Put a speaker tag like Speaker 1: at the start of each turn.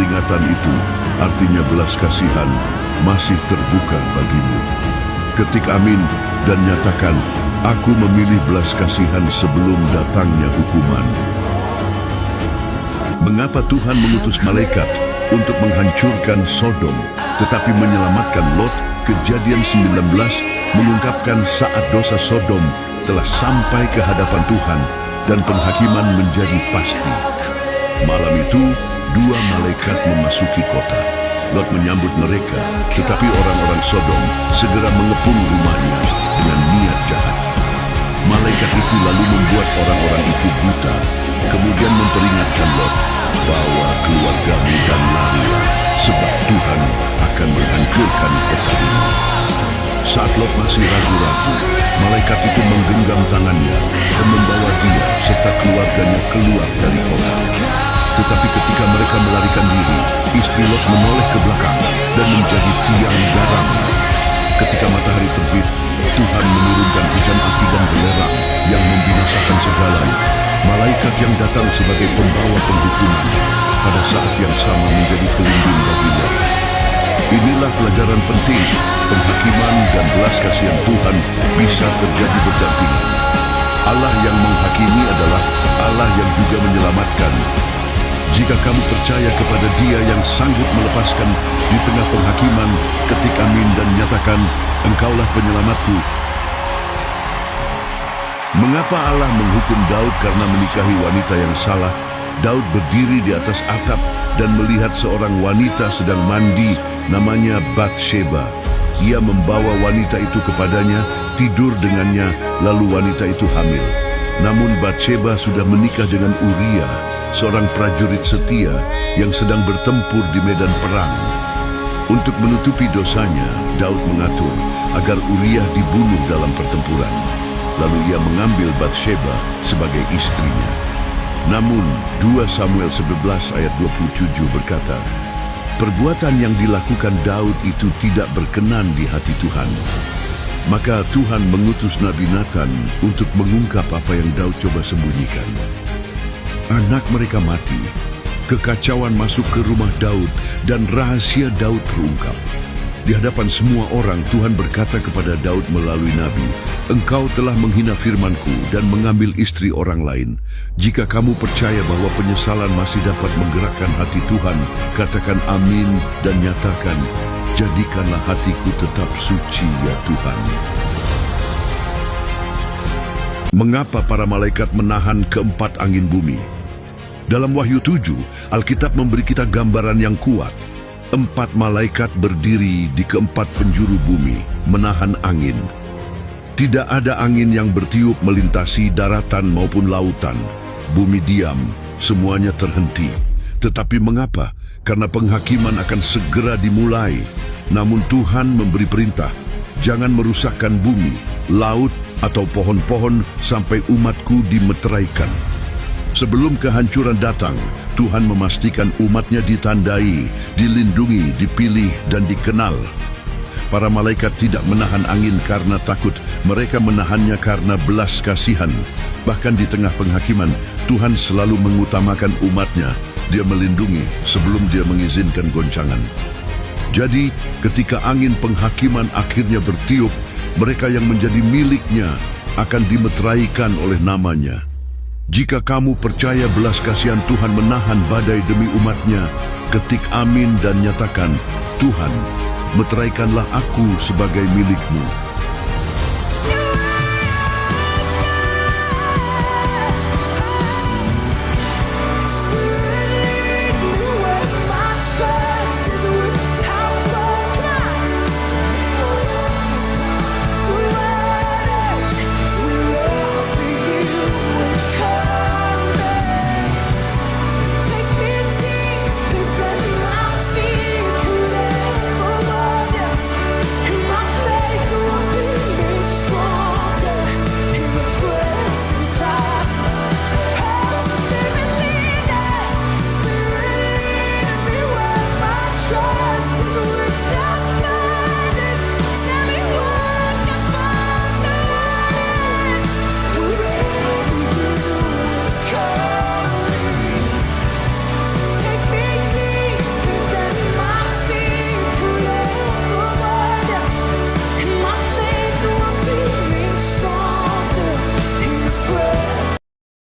Speaker 1: peringatan itu, artinya belas kasihan, masih terbuka bagimu. Ketik amin dan nyatakan, aku memilih belas kasihan sebelum datangnya hukuman. Mengapa Tuhan mengutus malaikat untuk menghancurkan Sodom, tetapi menyelamatkan Lot? Kejadian 19 mengungkapkan saat dosa Sodom telah sampai ke hadapan Tuhan dan penghakiman menjadi pasti. Malam itu, dua malaikat memasuki kota. Lot menyambut mereka, tetapi orang-orang Sodom segera mengepung rumahnya dengan niat jahat. Malaikat itu lalu membuat orang-orang itu buta, kemudian memperingatkan Lot, bawa keluargamu dan larilah, sebab Tuhan akan menghancurkan kota ini. Saat Lot masih ragu-ragu, malaikat itu menggenggam tangannya dan membawa dia serta keluarganya keluar dari kota. Tetapi ketika mereka melarikan diri, istri Lot menoleh ke belakang dan menjadi tiang garam. Ketika matahari terbit, Tuhan menurunkan hujan api dan belerang yang membinasakan segalanya. Malaikat yang datang sebagai pembawa penghukuman pada saat yang sama menjadi pelindung bagi Lot. Inilah pelajaran penting, penghakiman dan belas kasihan Tuhan bisa terjadi berdampingan. Allah yang menghakimi adalah Allah yang juga menyelamatkan. Jika kamu percaya kepada Dia yang sanggup melepaskan di tengah penghakiman, ketik amin dan nyatakan, engkaulah penyelamatku. Mengapa Allah menghukum Daud karena menikahi wanita yang salah? Daud berdiri di atas atap dan melihat seorang wanita sedang mandi, namanya Batsheba. Ia membawa wanita itu kepadanya, tidur dengannya, lalu wanita itu hamil. Namun Batsheba sudah menikah dengan Uria, seorang prajurit setia yang sedang bertempur di medan perang. Untuk menutupi dosanya, Daud mengatur agar Uria dibunuh dalam pertempuran. Lalu ia mengambil Batsheba sebagai istrinya. Namun 2 Samuel 11 ayat 27 berkata, perbuatan yang dilakukan Daud itu tidak berkenan di hati Tuhan. Maka Tuhan mengutus Nabi Nathan untuk mengungkap apa yang Daud coba sembunyikan. Anak mereka mati, kekacauan masuk ke rumah Daud, dan rahasia Daud terungkap. Di hadapan semua orang, Tuhan berkata kepada Daud melalui Nabi, engkau telah menghina firman-Ku dan mengambil istri orang lain. Jika kamu percaya bahwa penyesalan masih dapat menggerakkan hati Tuhan, katakan amin dan nyatakan, jadikanlah hatiku tetap suci ya Tuhan. Mengapa para malaikat menahan keempat angin bumi? Dalam Wahyu 7, Alkitab memberi kita gambaran yang kuat. 4 malaikat berdiri di keempat penjuru bumi, menahan angin. Tidak ada angin yang bertiup melintasi daratan maupun lautan. Bumi diam, semuanya terhenti. Tetapi mengapa? Karena penghakiman akan segera dimulai. Namun Tuhan memberi perintah, jangan merusakkan bumi, laut, atau pohon-pohon sampai umatku dimeteraikan. Sebelum kehancuran datang, Tuhan memastikan umatnya ditandai, dilindungi, dipilih, dan dikenal. Para malaikat tidak menahan angin karena takut, mereka menahannya karena belas kasihan. Bahkan di tengah penghakiman, Tuhan selalu mengutamakan umatnya. Dia melindungi sebelum dia mengizinkan goncangan. Jadi, ketika angin penghakiman akhirnya bertiup, mereka yang menjadi miliknya akan dimeteraikan oleh namanya. Jika kamu percaya belas kasihan Tuhan menahan badai demi umatnya, ketik amin dan nyatakan, Tuhan, meteraikanlah aku sebagai milikmu.